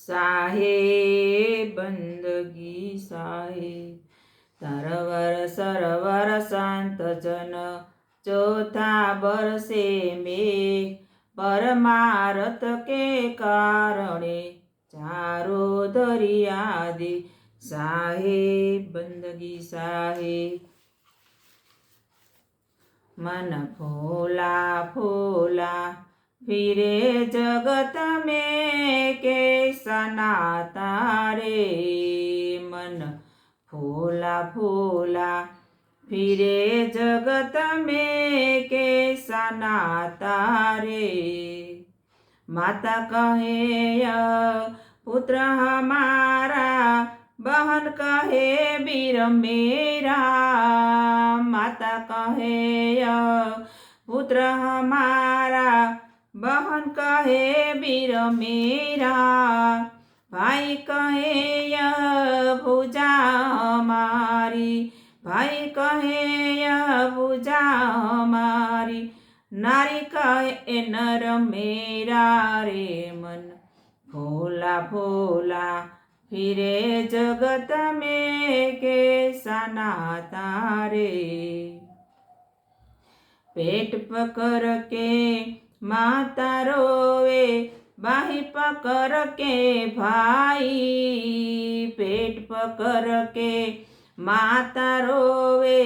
साहेब बंदगी साहेब। तरवर सरवर संत जन चौथा बरसे में परमारथ के कारणे चारो दरिया दी। साहेब बंदगी साहेब। मन फूला फूला फिरे जगत में कैसा नाता रे। मन फूला फूला फिरे जगत में कैसा नाता रे। माता कहे पुत्र हमारा, बहन कहे वीर मेरा। माता कहे पुत्र हमारा, बहन कहे वीर मेरा। भाई कहे भुजा हमारी, भाई कहे भुजा हमारी। नारी कहे नर मेरा रे। मन फूला फूला फिरे जगत में कैसा नाता रे। पेट पकड़ के माता रोवे, बाही पकड़ के भाई। पेट पकड़ के माता रोवे,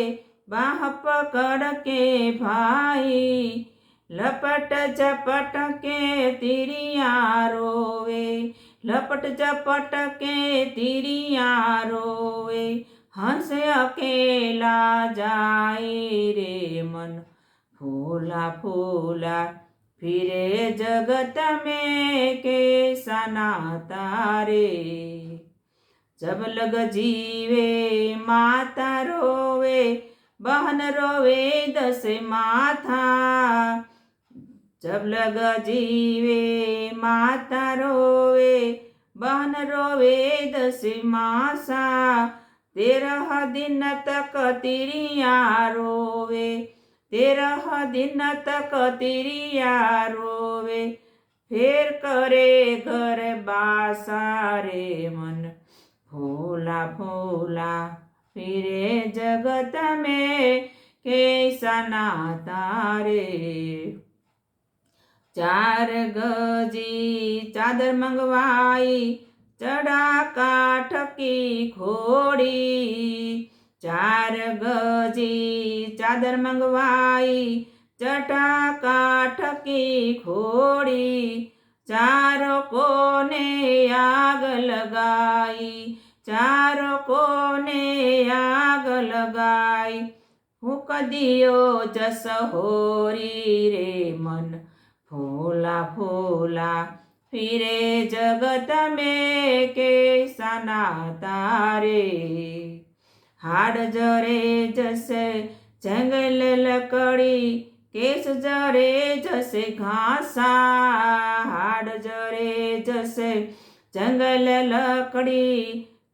बाह पकड़ के भाई। लपट झपट के तिरिया रोवे, लपट झपट के तिरिया रोवे। हंस अकेला जाए रे। मन फूला फूला फिरे जगत में कैसा नाता रे। जब लग जीवे माता रोवे, बहन रोवे दस माथा। जब लग जीवे माता रोवे, बहन रोवे दस मासा। 13 दिन तक तिरिया रोवे, 13 दिन तक तिरिया रोवे। फिर करे घर बासा रे। मन फूला फूला फिरे जगत में कैसा नाता रे। 4 गजी चादर मंगवाई, चढ़ा काठ की घोड़ी। 4 गजी चादर मंगवाई, चढ़ा काठ की घोड़ी। चारों कोने आग लगाई, चारों कोने आग लगाई। फूक दियो जस होरी रे। मन फूला फूला फिरे जगत में कैसा नाता रे। हाड़ जरे जैसे जंगल लकड़ी, केस जरे जैसे घासा। हाड़ जरे जैसे जंगल लकड़ी,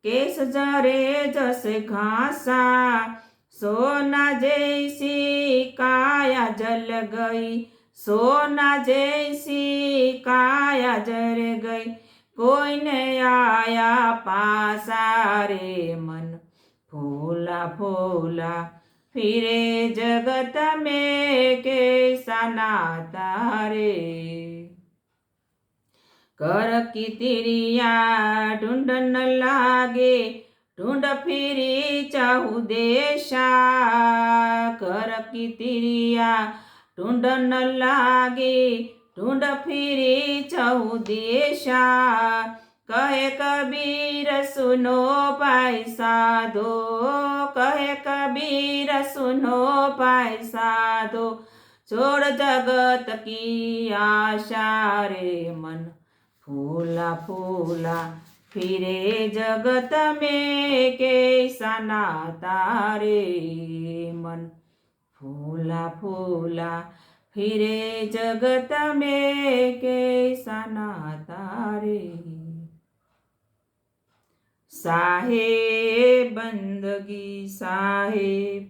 केस जरे जैसे घासा। सोना जैसी काया जल गई, सोना जैसी काया जल गई। कोई न आया पासा रे। मन फूला फूला फिरे जगत में कैसा नाता रे। कर की तिरिया ढूंढन लागे, ढूंढ फिरी चाहू देशा। कर की तिरिया ढूंढन लागे, ढूंढ फिरी चाहू देशा। कहे कबीर सुनो भाई साधो, कहे कबीर सुनो भाई साधो। छोड़ जगत की आशा रे। मन फूला फूला फिरे जगत में कैसा नाता रे। मन फूला फूला फिरे जगत में कैसा नाता रे। साहेब बंदगी साहेब।